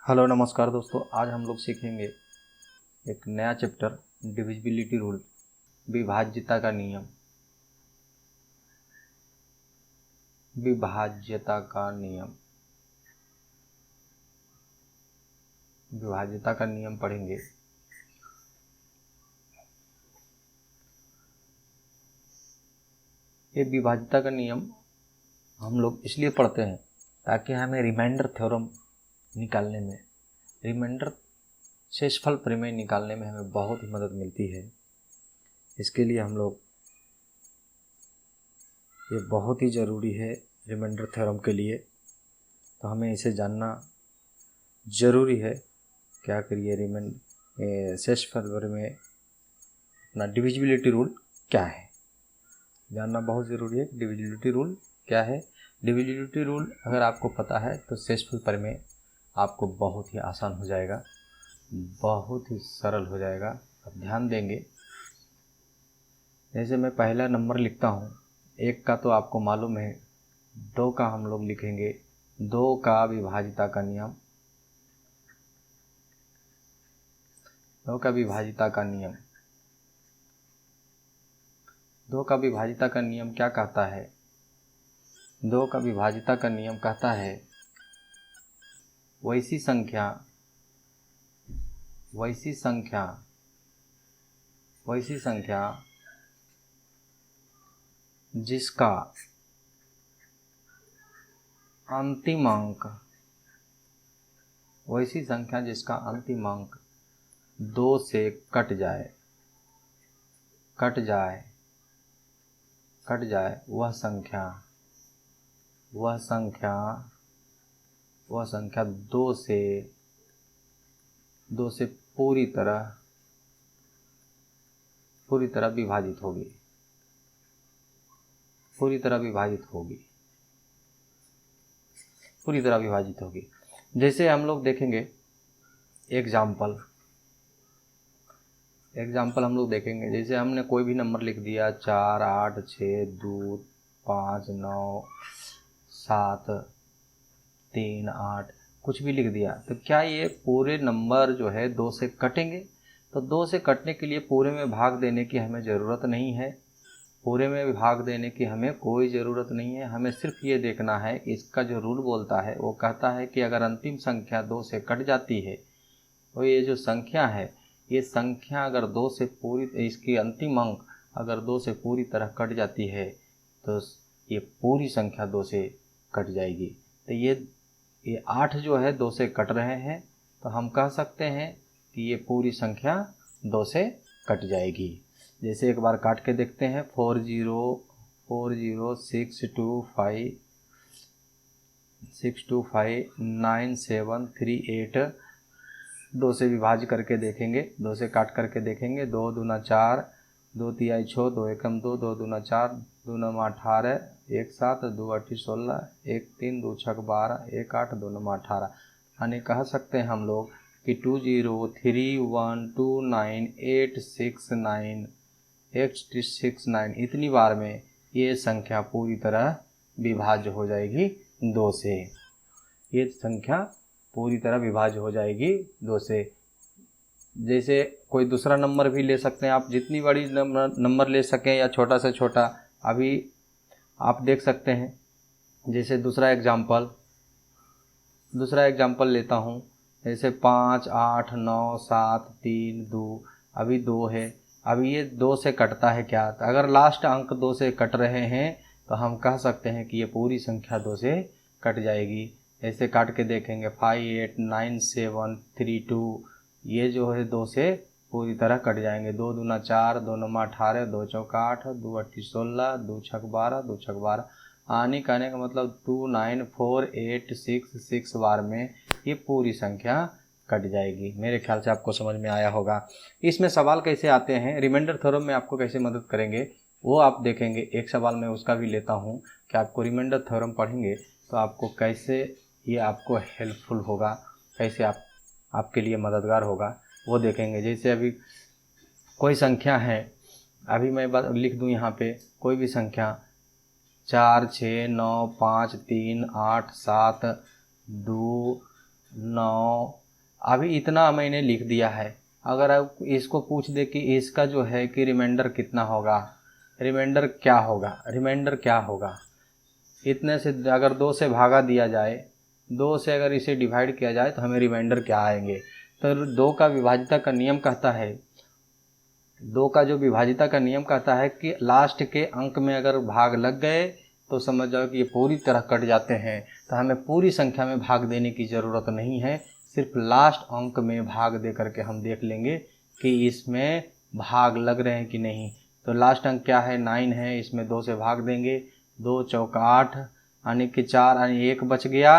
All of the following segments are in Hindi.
हेलो नमस्कार दोस्तों, आज हम लोग सीखेंगे एक नया चैप्टर डिविजिबिलिटी रूल, विभाज्यता का नियम। विभाज्यता का नियम, विभाज्यता का नियम पढ़ेंगे। ये विभाज्यता का नियम हम लोग इसलिए पढ़ते हैं ताकि हमें रिमाइंडर थ्योरम निकालने में, रिमाइंडर शेषफल प्रमेय निकालने में हमें बहुत ही मदद मिलती है। इसके लिए हम लोग, ये बहुत ही ज़रूरी है रिमाइंडर थ्योरम के लिए, तो हमें इसे जानना ज़रूरी है। क्या करिए, शेषफल प्रमेय अपना डिविजिबिलिटी रूल क्या है जानना बहुत ज़रूरी है। डिविजिबिलिटी रूल क्या है? डिविजिबिलिटी रूल अगर आपको पता है तो शेषफल प्रमेय आपको बहुत ही आसान हो जाएगा, बहुत ही सरल हो जाएगा। अब ध्यान देंगे, जैसे मैं पहला नंबर लिखता हूँ, 1 का तो आपको मालूम है, 2 का हम लोग लिखेंगे। 2 का विभाज्यता का नियम, 2 का विभाज्यता का नियम, 2 का विभाज्यता का नियम क्या कहता है? 2 का विभाज्यता का नियम कहता है वैसी संख्या जिसका अंतिम अंक, वैसी संख्या जिसका अंतिम अंक 2 से कट जाए, वह संख्या 2 से पूरी तरह विभाजित होगी, पूरी तरह विभाजित होगी। जैसे हम लोग देखेंगे एग्जाम्पल हम लोग देखेंगे। जैसे हमने कोई भी नंबर लिख दिया, 4, 8, 6, 2, 5, 9, 7, 3, 8, कुछ भी लिख दिया, तो क्या ये पूरे नंबर जो है 2 से कटेंगे? तो 2 से कटने के लिए पूरे में भाग देने की हमें ज़रूरत नहीं है, पूरे में भाग देने की हमें कोई ज़रूरत नहीं है। हमें सिर्फ ये देखना है कि इसका जो रूल बोलता है वो कहता है कि अगर अंतिम संख्या 2 से कट जाती है, तो ये जो संख्या है, ये संख्या अगर 2 से इसकी अंतिम अंक अगर 2 से पूरी तरह कट जाती है, तो ये पूरी संख्या 2 से कट जाएगी। तो ये 8 जो है 2 से कट रहे हैं, तो हम कह सकते हैं कि ये पूरी संख्या 2 से कट जाएगी। जैसे एक बार काट के देखते हैं, 40625 2 से विभाज्य करके देखेंगे, 2 से काट करके देखेंगे। 2 दूना 4, 2 तिहाई 6, 2 एकम 2, 2 दूना 4, 2 नवा 18, 1 7, 2 8 16, 1 3, 2 6 12, 1 8, 2 नवा 18। यानी कह सकते हैं हम लोग कि 203129866869 इतनी बार में ये संख्या पूरी तरह विभाज्य हो जाएगी 2 से। ये संख्या पूरी तरह विभाज्य हो जाएगी 2 से। जैसे कोई दूसरा नंबर भी ले सकते हैं आप, जितनी बड़ी नंबर ले सकें या छोटा से छोटा, अभी आप देख सकते हैं। जैसे दूसरा एग्जाम्पल लेता हूँ, जैसे 5, 8, 9, 7, 3, 2, अभी 2 है। अभी ये 2 से कटता है क्या? तो अगर लास्ट अंक 2 से कट रहे हैं तो हम कह सकते हैं कि ये पूरी संख्या 2 से कट जाएगी। ऐसे काट के देखेंगे, 5, 8, 9, 7, 3, 2, ये जो है 2 से पूरी तरह कट जाएंगे। 2 दूना 4, 2 नौमा 18, 2 चौका 8, 2 अट्ठी 16, 2 छक 12, 2 छक 12। आने कहने का मतलब 2, 9, 4, 8, 6 बार में ये पूरी संख्या कट जाएगी। मेरे ख्याल से आपको समझ में आया होगा। इसमें सवाल कैसे आते हैं, रिमाइंडर थ्योरम में आपको कैसे मदद करेंगे वो आप देखेंगे। एक सवाल मैं उसका भी लेता हूँ कि आपको रिमाइंडर थ्योरम पढ़ेंगे तो आपको कैसे ये आपको हेल्पफुल होगा, कैसे आपके लिए मददगार होगा, वो देखेंगे। जैसे अभी कोई संख्या है, अभी मैं लिख दूं यहाँ पे कोई भी संख्या, 4, 6, 9, 5, 3, 8, 7, 2, 9। अभी इतना मैंने लिख दिया है। अगर आप इसको पूछ दे कि इसका जो है कि रिमाइंडर कितना होगा, रिमाइंडर क्या होगा, रिमाइंडर क्या होगा, इतने से अगर 2 से भागा दिया जाए, 2 से अगर इसे डिवाइड किया जाए तो हमें रिमाइंडर क्या आएंगे। तो 2 का विभाजिता का नियम कहता है, 2 का जो विभाजिता का नियम कहता है कि लास्ट के अंक में अगर भाग लग गए तो समझ जाओ कि ये पूरी तरह कट जाते हैं। तो हमें पूरी संख्या में भाग देने की ज़रूरत नहीं है, सिर्फ लास्ट अंक में भाग दे करके हम देख लेंगे कि इसमें भाग लग रहे हैं कि नहीं। तो लास्ट अंक क्या है, 9 है, इसमें 2 से भाग देंगे, 2 चौका 8 यानी कि 4 यानी 1 बच गया,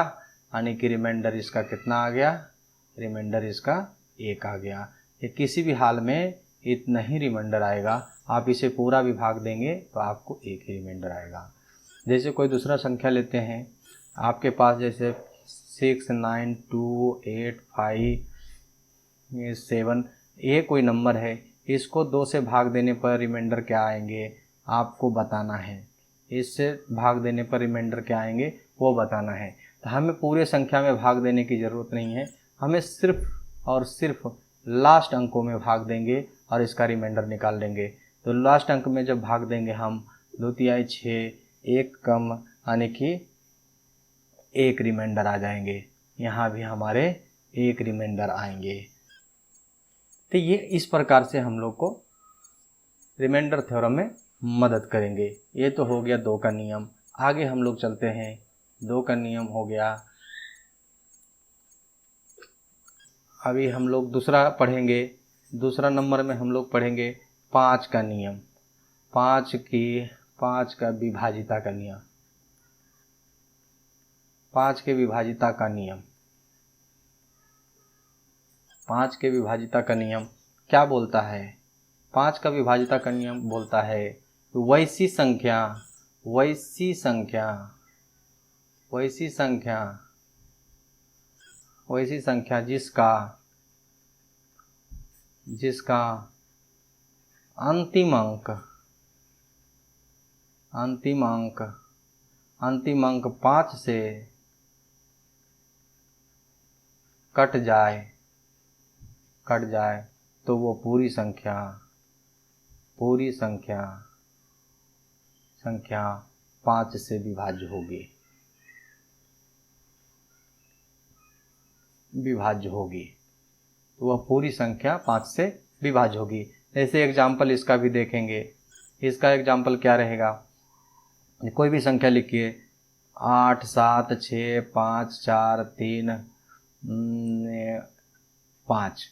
यानी कि रिमाइंडर इसका कितना आ गया, रिमाइंडर इसका 1 आ गया। ये किसी भी हाल में इतना ही रिमाइंडर आएगा। आप इसे पूरा भी भाग देंगे तो आपको 1 ही रिमाइंडर आएगा। जैसे कोई दूसरा संख्या लेते हैं, आपके पास जैसे 6 9 2 8 5 7, ये कोई नंबर है, इसको 2 से भाग देने पर रिमाइंडर क्या आएंगे आपको बताना है। इससे भाग देने पर रिमाइंडर क्या आएंगे वो बताना है। तो हमें पूरे संख्या में भाग देने की ज़रूरत नहीं है, हमें सिर्फ और सिर्फ लास्ट अंकों में भाग देंगे और इसका रिमाइंडर निकाल देंगे। तो लास्ट अंक में जब भाग देंगे हम 2 तिहाई 6, 1 कम यानी कि 1 रिमाइंडर आ जाएंगे। यहाँ भी हमारे 1 रिमाइंडर आएंगे। तो ये इस प्रकार से हम लोग को रिमाइंडर थ्योरम में मदद करेंगे। ये तो हो गया 2 का नियम। आगे हम लोग चलते हैं, 2 का नियम हो गया। अभी हम लोग दूसरा पढ़ेंगे, दूसरा नंबर में हम लोग पढ़ेंगे 5 का नियम। 5 का विभाजिता का नियम, 5 के विभाजिता का नियम। 5 के विभाजिता का नियम क्या बोलता है? 5 का विभाजिता का नियम बोलता है वैसी संख्या, वैसी संख्या, वैसी संख्या, वैसी संख्या जिसका जिसका अंतिम अंक, अंतिम अंक, अंतिम अंक 5 से कट जाए, कट जाए तो वो पूरी संख्या, पूरी संख्या, संख्या 5 से विभाज्य होगी, विभाज्य होगी। तो वह पूरी संख्या 5 से विभाज्य होगी। जैसे एग्जाम्पल इसका भी देखेंगे। इसका एग्जाम्पल क्या रहेगा, कोई भी संख्या लिखिए, 8 7 6 5 4 3 5,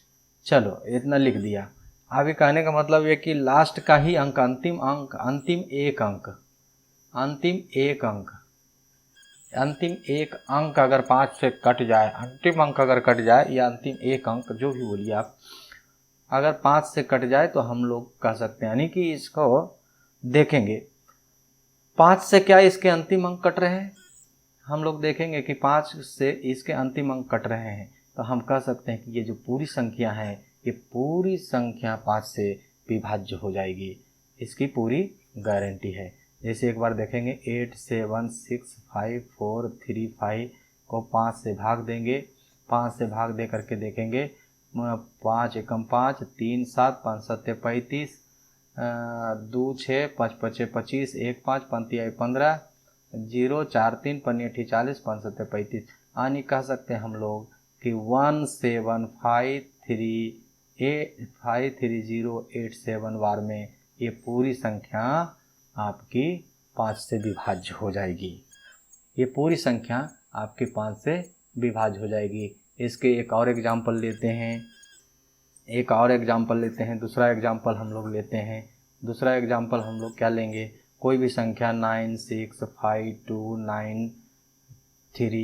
चलो इतना लिख दिया। अभी कहने का मतलब ये कि लास्ट का ही अंक, अंतिम अंक, अंतिम एक अंक, अंतिम एक अंक, अंतिम एक अंक अगर 5 से कट जाए, अंतिम अंक अगर कट जाए या अंतिम एक अंक जो भी बोलिए आप, अगर 5 से कट जाए तो हम लोग कह सकते हैं, यानी कि इसको देखेंगे 5 से क्या इसके अंतिम अंक कट रहे हैं, हम लोग देखेंगे कि 5 से इसके अंतिम अंक कट रहे हैं, तो हम कह सकते हैं कि ये जो पूरी संख्या है, ये पूरी संख्या 5 से विभाज्य हो जाएगी। इसकी पूरी गारंटी है। जैसे एक बार देखेंगे, 8 7 6 5 4 3 5 को 5 से भाग देंगे, 5 से भाग दे करके देखेंगे, 5 एकम 5, 3 7, 5 7 35, 2 6, 5 5 25, 1 5, 5 15, 0 4 3, 5 8 40, 5 7 35, यानी कह सकते हैं हम लोग कि 1 7 5 3 8 5 3 0 8 7 बार में ये पूरी संख्या आपकी 5 से विभाज्य हो जाएगी। ये पूरी संख्या आपके 5 से विभाज्य हो जाएगी। इसके एक और एग्जाम्पल लेते हैं, एक और एग्जाम्पल लेते हैं, दूसरा एग्जाम्पल हम लोग लेते हैं। दूसरा एग्जाम्पल हम लोग क्या लेंगे, कोई भी संख्या 9 6 5 2 9 3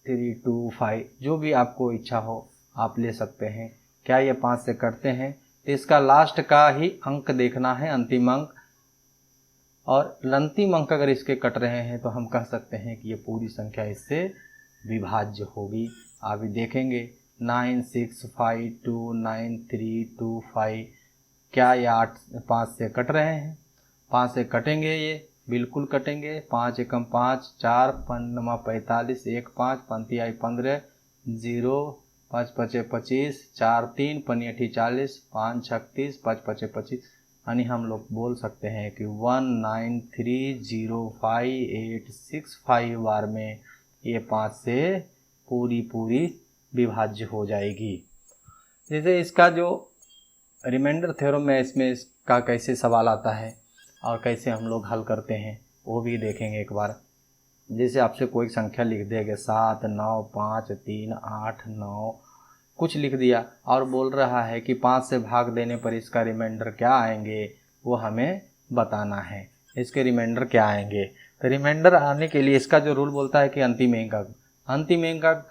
3 2 5, जो भी आपको इच्छा हो आप ले सकते हैं। क्या ये 5 से कटते हैं? तो इसका लास्ट का ही अंक देखना है, अंतिम अंक, और अंतिम अंक अगर इसके कट रहे हैं तो हम कह सकते हैं कि ये पूरी संख्या इससे विभाज्य होगी। अभी देखेंगे 9 6 5 2 9 3 2 5, क्या ये 5 से कट रहे हैं? 5 से कटेंगे ये, बिल्कुल कटेंगे। 5 एकम 5, 4 5 45, 1 5 पंती आई 15, 0 5 5 25, 4 3 पनी 40, 5 36, 5 5 25, यानी हम लोग बोल सकते हैं कि 19305865 बार में ये 5 से पूरी विभाज्य हो जाएगी। जैसे इसका जो रिमाइंडर थ्योरम है, इसमें इसका कैसे सवाल आता है और कैसे हम लोग हल करते हैं वो भी देखेंगे एक बार। जैसे आपसे कोई संख्या लिख देगा 7 9 5 3 8 9 कुछ लिख दिया और बोल रहा है कि 5 से भाग देने पर इसका रिमाइंडर क्या आएंगे, वो हमें बताना है। इसके रिमाइंडर क्या आएंगे, तो रिमाइंडर आने के लिए इसका जो रूल बोलता है कि अंतिम अंक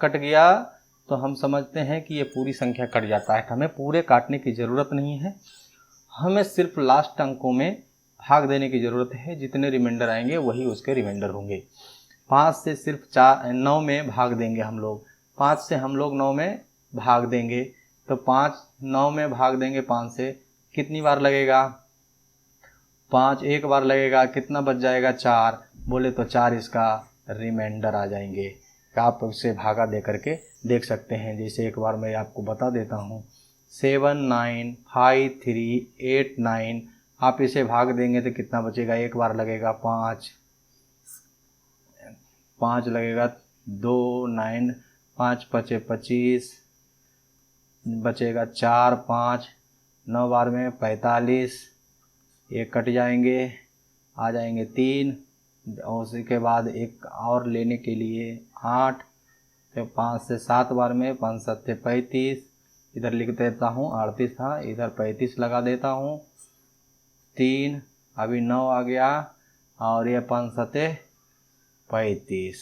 कट गया तो हम समझते हैं कि ये पूरी संख्या कट जाता है। हमें पूरे काटने की ज़रूरत नहीं है, हमें सिर्फ लास्ट अंकों में भाग देने की ज़रूरत है। जितने रिमाइंडर आएंगे वही उसके रिमाइंडर होंगे। 5 से सिर्फ 9 में भाग देंगे हम लोग। 5 से हम लोग 9 में भाग देंगे तो 9 में भाग देंगे 5 से, कितनी बार लगेगा? 5 एक बार लगेगा, कितना बच जाएगा? 4। बोले तो 4 इसका रिमाइंडर आ जाएंगे। आप उसे भागा दे करके देख सकते हैं। जैसे एक बार मैं आपको बता देता हूँ, 795389, आप इसे भाग देंगे तो कितना बचेगा? एक बार लगेगा 5 लगेगा, 2 9 5 5 25 बचेगा 4 5 9 बार में 45, ये कट जाएंगे, आ जाएंगे 3 और उसी के बाद एक और लेने के लिए 8, तो 5 से 7 बार में 5 7 35, इधर लिख देता हूँ 38 था, इधर 35 लगा देता हूँ, 3 अभी 9 आ गया और ये 5 7 35,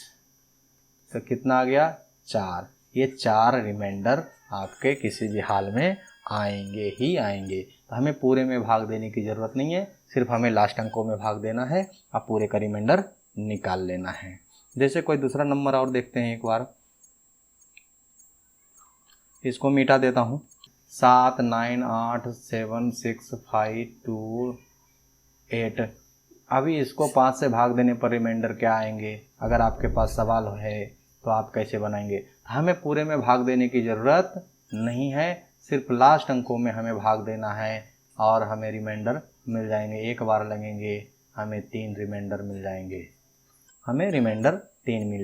तो कितना आ गया? 4। ये 4 रिमाइंडर आपके किसी भी हाल में आएंगे ही आएंगे। तो हमें पूरे में भाग देने की ज़रूरत नहीं है, सिर्फ हमें लास्ट अंकों में भाग देना है और पूरे का रिमाइंडर निकाल लेना है। जैसे कोई दूसरा नंबर और देखते हैं एक बार, इसको मिटा देता हूँ। 7 9 8 7 6 5 2 8। अभी इसको 5 से भाग देने पर रिमाइंडर क्या आएंगे? अगर आपके पास सवाल है तो आप कैसे बनाएंगे? हमें पूरे में भाग देने की ज़रूरत नहीं है, सिर्फ लास्ट अंकों में हमें भाग देना है और हमें रिमाइंडर मिल जाएंगे। एक बार लगेंगे, हमें 3 रिमाइंडर मिल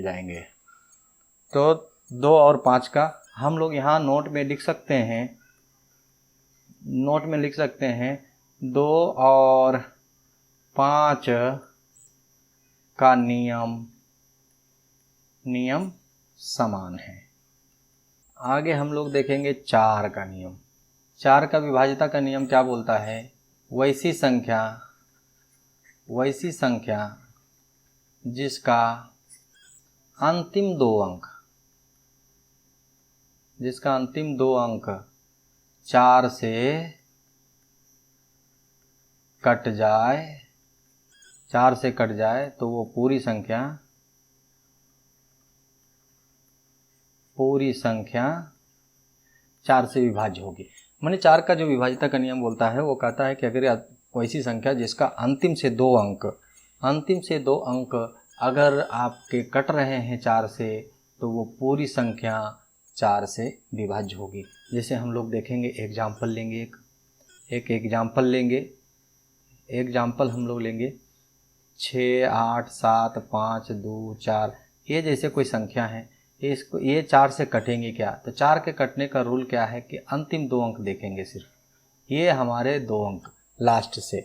जाएंगे। तो 2 और 5 का हम लोग यहाँ नोट में लिख सकते हैं, 2 और 5 का नियम समान है। आगे हम लोग देखेंगे 4 का नियम। 4 का विभाज्यता का नियम क्या बोलता है? वैसी संख्या जिसका अंतिम 2 अंक 4 से कट जाए तो वो पूरी संख्या 4 से विभाज्य होगी। माने 4 का जो विभाज्यता का नियम बोलता है वो कहता है कि अगर वैसी संख्या जिसका अंतिम से 2 अंक अगर आपके कट रहे हैं 4 से, तो वो पूरी संख्या 4 से विभाज्य होगी। जैसे हम लोग देखेंगे, एग्जाम्पल लेंगे, एग्जाम्पल हम लोग लेंगे 6 8 7 5 2 4। ये जैसे कोई संख्या है, ये 4 से कटेंगे क्या? तो 4 के कटने का रूल क्या है कि अंतिम 2 अंक देखेंगे सिर्फ। ये हमारे 2 अंक लास्ट से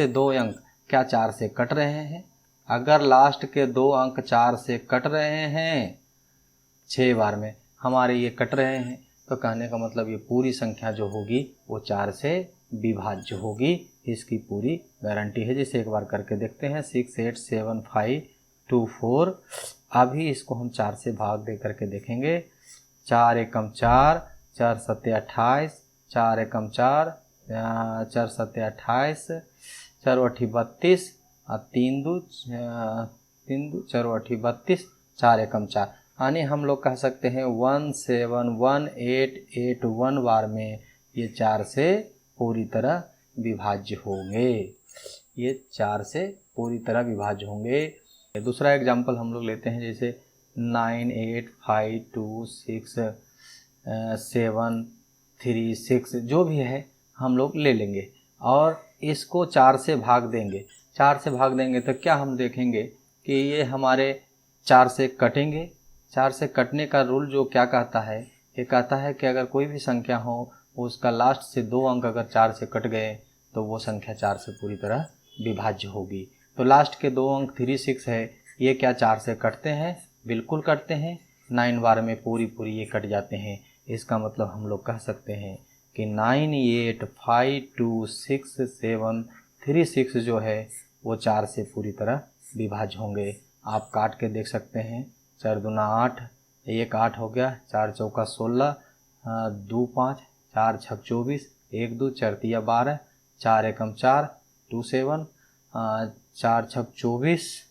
2 अंक क्या 4 से कट रहे हैं? अगर लास्ट के 2 अंक 4 से कट रहे हैं 6 बार में, हमारे ये कट रहे हैं, तो कहने का मतलब ये पूरी संख्या जो होगी वो 4 से विभाज्य होगी। इसकी पूरी गारंटी है। जैसे एक बार करके देखते हैं, 6 8 7 5 2 4। अभी इसको हम 4 से भाग दे करके देखेंगे। 4 एकम 4, 4 7 28, 4 एकम 4, 4 7 28, 4 8 32 और 3 2 4 8 32, 4 एकम 4। यानी हम लोग कह सकते हैं 1718881 बार में ये 4 से पूरी तरह विभाज्य होंगे। ये 4 से पूरी तरह विभाज्य होंगे। दूसरा एग्जाम्पल हम लोग लेते हैं, जैसे 9, 8, 5, 2, 6, 7, 3, 6 जो भी है हम लोग ले लेंगे और इसको 4 से भाग देंगे। 4 से भाग देंगे तो क्या हम देखेंगे कि ये हमारे 4 से कटेंगे। 4 से कटने का रूल जो क्या कहता है, ये कहता है कि अगर कोई भी संख्या हो उसका लास्ट से 2 अंक अगर 4 से कट गए तो वो संख्या 4 से पूरी तरह विभाज्य होगी। तो लास्ट के 2 अंक 3, 6 है, ये क्या 4 से कटते हैं? बिल्कुल कटते हैं। 9 बार में पूरी ये कट जाते हैं। इसका मतलब हम लोग कह सकते हैं कि 9, 8, 5, 2, 6, 7, 3, 6 जो है वो 4 से पूरी तरह विभाज्य होंगे। आप काट के देख सकते हैं। 4 दूना 8, 1 8 हो गया, 4 चौका 16, 2 5, 4 छक 24, 1 2 4 तिया 12, 4 एकम 4, 2 7, 4 छक 24,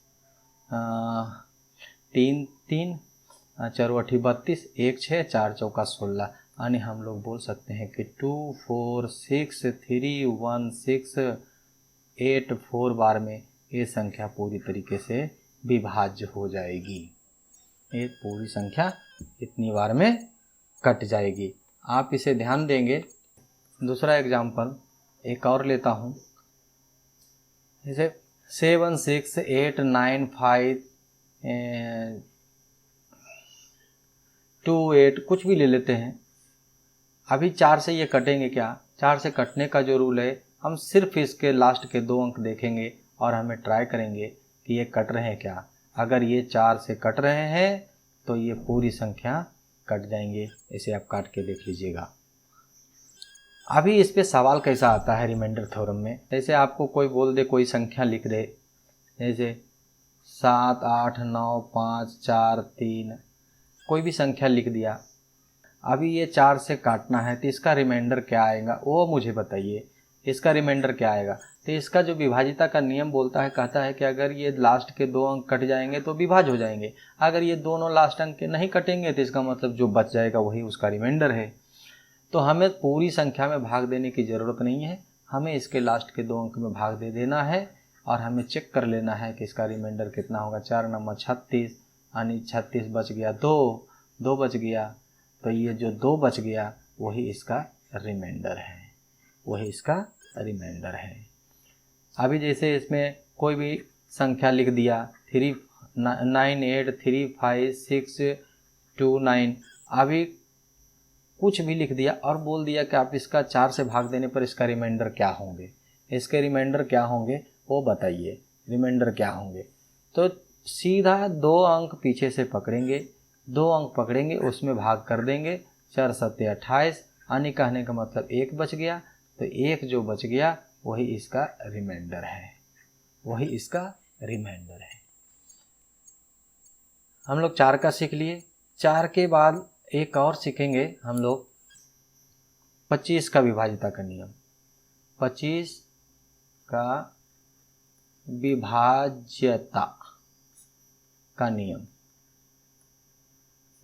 3 3, 4 8 32, 1 6, 4 चौका 16। यानी हम लोग बोल सकते हैं कि 2 4 6 3 1 6 8 4 बार में ये संख्या पूरी तरीके से विभाज्य हो जाएगी। ये पूरी संख्या इतनी बार में कट जाएगी। आप इसे ध्यान देंगे। दूसरा एग्जाम्पल एक और लेता हूँ, जैसे 7 6 8 9 5 2 8 कुछ भी ले लेते हैं। अभी 4 से ये कटेंगे क्या? 4 से कटने का जो रूल है, हम सिर्फ इसके लास्ट के 2 अंक देखेंगे और हमें ट्राई करेंगे कि ये कट रहे हैं क्या। अगर ये 4 से कट रहे हैं तो ये पूरी संख्या कट जाएंगे। इसे आप काट के देख लीजिएगा। अभी इस पे सवाल कैसा आता है रिमाइंडर थ्योरम में, जैसे आपको कोई बोल दे, कोई संख्या लिख दे, जैसे 7 8 9 5 4 3 कोई भी संख्या लिख दिया। अभी ये 4 से काटना है तो इसका रिमाइंडर क्या आएगा वो मुझे बताइए। इसका रिमाइंडर क्या आएगा? तो इसका जो विभाजिता का नियम बोलता है, कहता है कि अगर ये लास्ट के 2 अंक कट जाएंगे तो विभाज्य हो जाएंगे। अगर ये दोनों लास्ट अंक के नहीं कटेंगे तो इसका मतलब जो बच जाएगा वही उसका रिमाइंडर है। तो हमें पूरी संख्या में भाग देने की ज़रूरत नहीं है, हमें इसके लास्ट के 2 अंक में भाग दे देना है और हमें चेक कर लेना है कि इसका रिमाइंडर कितना होगा। 4 9 36, यानी 36 बच गया, 2 बच गया, तो ये जो 2 बच गया वही इसका रिमाइंडर है, वही इसका रिमाइंडर है। अभी जैसे इसमें कोई भी संख्या लिख दिया 9 8 3 5 6 2 9, अभी कुछ भी लिख दिया और बोल दिया कि आप इसका 4 से भाग देने पर इसका रिमाइंडर क्या होंगे। इसके रिमाइंडर क्या होंगे वो बताइए, रिमाइंडर क्या होंगे। तो सीधा 2 अंक पीछे से पकड़ेंगे, 2 अंक पकड़ेंगे, उसमें भाग कर देंगे। 4 7 28, यानी कहने का मतलब 1 बच गया, तो 1 जो बच गया वही इसका रिमाइंडर है, वही इसका रिमाइंडर है। हम लोग 4 का सीख लिए। 4 के बाद एक और सीखेंगे हम लोग 25 का विभाजिता का नियम। 25 का विभाज्यता का नियम।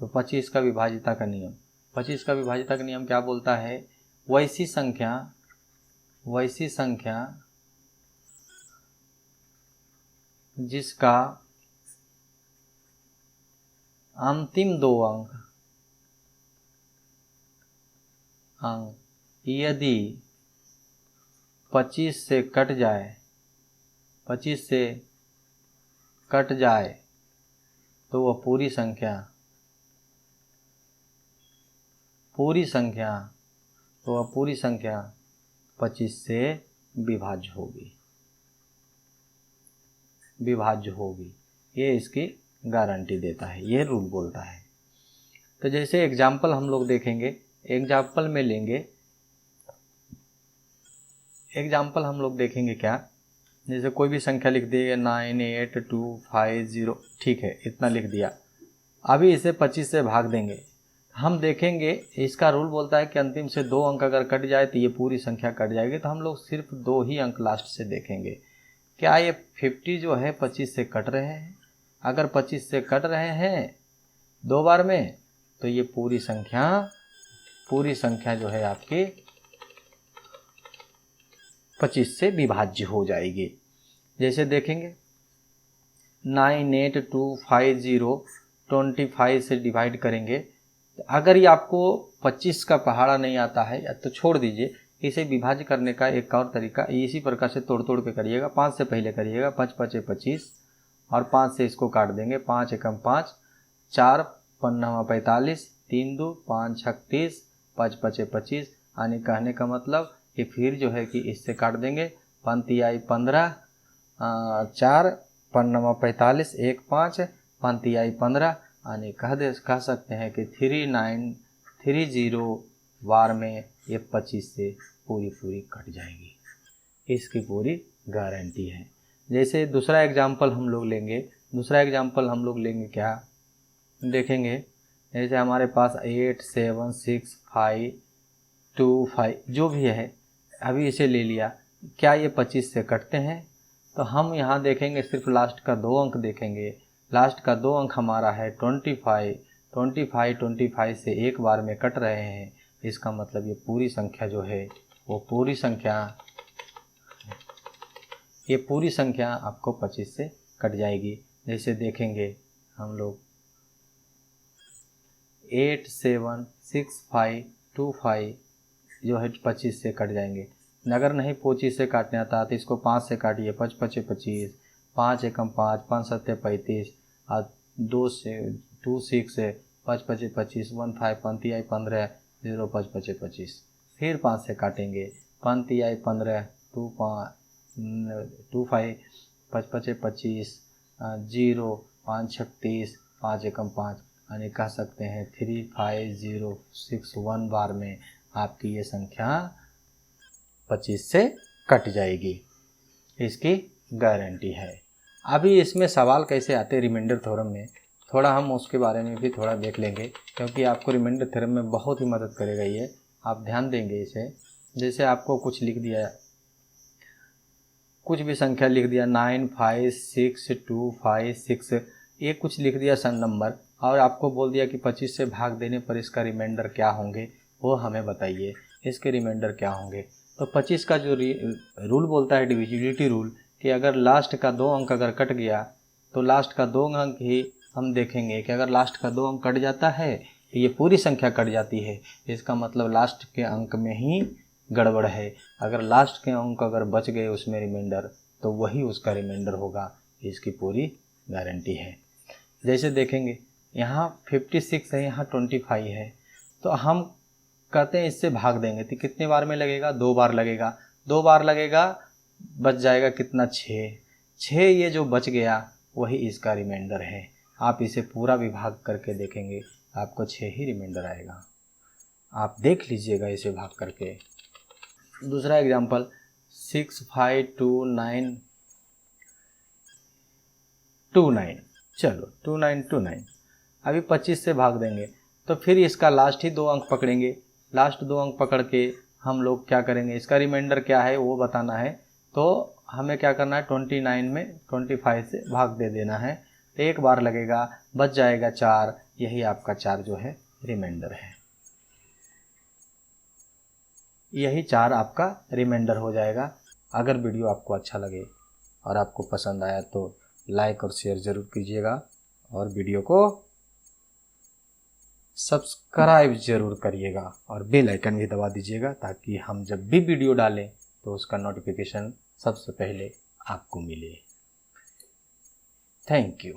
तो 25 का विभाजिता का नियम, 25 का विभाजिता का नियम क्या बोलता है? वैसी संख्या जिसका अंतिम 2 अंक यदि 25 से कट जाए, 25 से कट जाए तो वह पूरी संख्या तो वह पूरी संख्या 25 से विभाज्य होगी। ये इसकी गारंटी देता है, ये रूल बोलता है। तो जैसे एग्जाम्पल हम लोग देखेंगे, एग्जाम्पल में लेंगे, एग्जाम्पल हम लोग देखेंगे क्या, जैसे कोई भी संख्या लिख दिए 9 8 2 5 0, ठीक है, इतना लिख दिया। अभी इसे 25 से भाग देंगे। हम देखेंगे इसका रूल बोलता है कि अंतिम से 2 अंक अगर कट जाए तो ये पूरी संख्या कट जाएगी। तो हम लोग सिर्फ 2 ही अंक लास्ट से देखेंगे। क्या ये 50 जो है 25 से कट रहे हैं? अगर 25 से कट रहे हैं 2 बार में तो ये पूरी संख्या जो है आपकी 25 से विभाज्य हो जाएगी। जैसे देखेंगे 98250 से डिवाइड करेंगे। अगर ये आपको 25 का पहाड़ा नहीं आता है या तो छोड़ दीजिए, इसे विभाज्य करने का एक और तरीका इसी प्रकार से तोड़ तोड़ के करिएगा। 5 से पहले करिएगा, 5 5 25 और 5 से इसको काट देंगे। 5 एकम 5, 4 पन्ना 45, 3 2 5 36, 5 5 25। यानी कहने का मतलब कि फिर जो है कि इससे काट देंगे। पंक्ति आई 15, 4 पन्ना 45, 1 5, पंक्ति आई 15। यानी कह सकते हैं कि 3930 बार में ये 25 से पूरी कट जाएगी। इसकी पूरी गारंटी है। जैसे दूसरा एग्जाम्पल हम लोग लेंगे क्या देखेंगे। जैसे हमारे पास 8 7 6 5 2 5 जो भी है, अभी इसे ले लिया। क्या ये 25 से कटते हैं? तो हम यहाँ देखेंगे, सिर्फ लास्ट का 2 अंक देखेंगे। लास्ट का 2 अंक हमारा है 25 से एक बार में कट रहे हैं। इसका मतलब ये पूरी संख्या जो है वो पूरी संख्या आपको 25 से कट जाएगी। जैसे देखेंगे हम लोग 8 7 6 5 2 5 जो है 25 से कट जाएंगे। अगर नहीं 25 से काटने आता तो इसको 5 से काटिए। 5 5 25, 5 एकम 5, 5 7 35 और 2 से 2 6 से 5 5 25, 1 5 पंक्ति आई 15, 0 5 5 25। फिर 5 से काटेंगे। पंक्ति आई 15, 2 5 5 5 25, 0 5 36, 5 एकम 5। यानी कह सकते हैं 35061 बार में आपकी ये संख्या 25 से कट जाएगी। इसकी गारंटी है। अभी इसमें सवाल कैसे आते हैं रिमाइंडर थ्योरम में, थोड़ा हम उसके बारे में भी थोड़ा देख लेंगे, क्योंकि आपको रिमाइंडर थ्योरम में बहुत ही मदद करेगा ये। आप ध्यान देंगे इसे। जैसे आपको कुछ लिख दिया, कुछ भी संख्या लिख दिया 95625 ये कुछ लिख दिया सन नंबर, और आपको बोल दिया कि 25 से भाग देने पर इसका रिमाइंडर क्या होंगे, वो हमें बताइए इसके रिमाइंडर क्या होंगे। तो 25 का जो रूल बोलता है डिविजिबिलिटी रूल, कि अगर लास्ट का 2 अंक अगर कट गया तो लास्ट का 2 अंक ही हम देखेंगे कि अगर लास्ट का 2 अंक कट जाता है तो ये पूरी संख्या कट जाती है। इसका मतलब लास्ट के अंक में ही गड़बड़ है। अगर लास्ट के अंक अगर बच गए उसमें रिमाइंडर, तो वही उसका रिमाइंडर होगा। इसकी पूरी गारंटी है। जैसे देखेंगे यहाँ 56 है, यहाँ 25 है, तो हम कहते हैं इससे भाग देंगे तो कितने बार में लगेगा? 2 बार लगेगा। 2 बार लगेगा, बच जाएगा कितना? 6 ये जो बच गया वही इसका रिमाइंडर है। आप इसे पूरा विभाग करके देखेंगे, आपको 6 ही रिमाइंडर आएगा। आप देख लीजिएगा इसे भाग करके। दूसरा एग्जाम्पल 6529, चलो 2929 अभी 25 से भाग देंगे, तो फिर इसका लास्ट ही 2 अंक पकड़ेंगे। लास्ट 2 अंक पकड़ के हम लोग क्या करेंगे, इसका रिमाइंडर क्या है वो बताना है। तो हमें क्या करना है, 29 में 25 से भाग दे देना है। तो एक बार लगेगा, बच जाएगा 4। यही आपका 4 जो है रिमाइंडर है। यही 4 आपका रिमाइंडर हो जाएगा। अगर वीडियो आपको अच्छा लगे और आपको पसंद आया तो लाइक और शेयर ज़रूर कीजिएगा, और वीडियो को सब्सक्राइब ज़रूर करिएगा और बेल आइकन भी दबा दीजिएगा, ताकि हम जब भी वीडियो डालें तो उसका नोटिफिकेशन सबसे पहले आपको मिले। Thank you.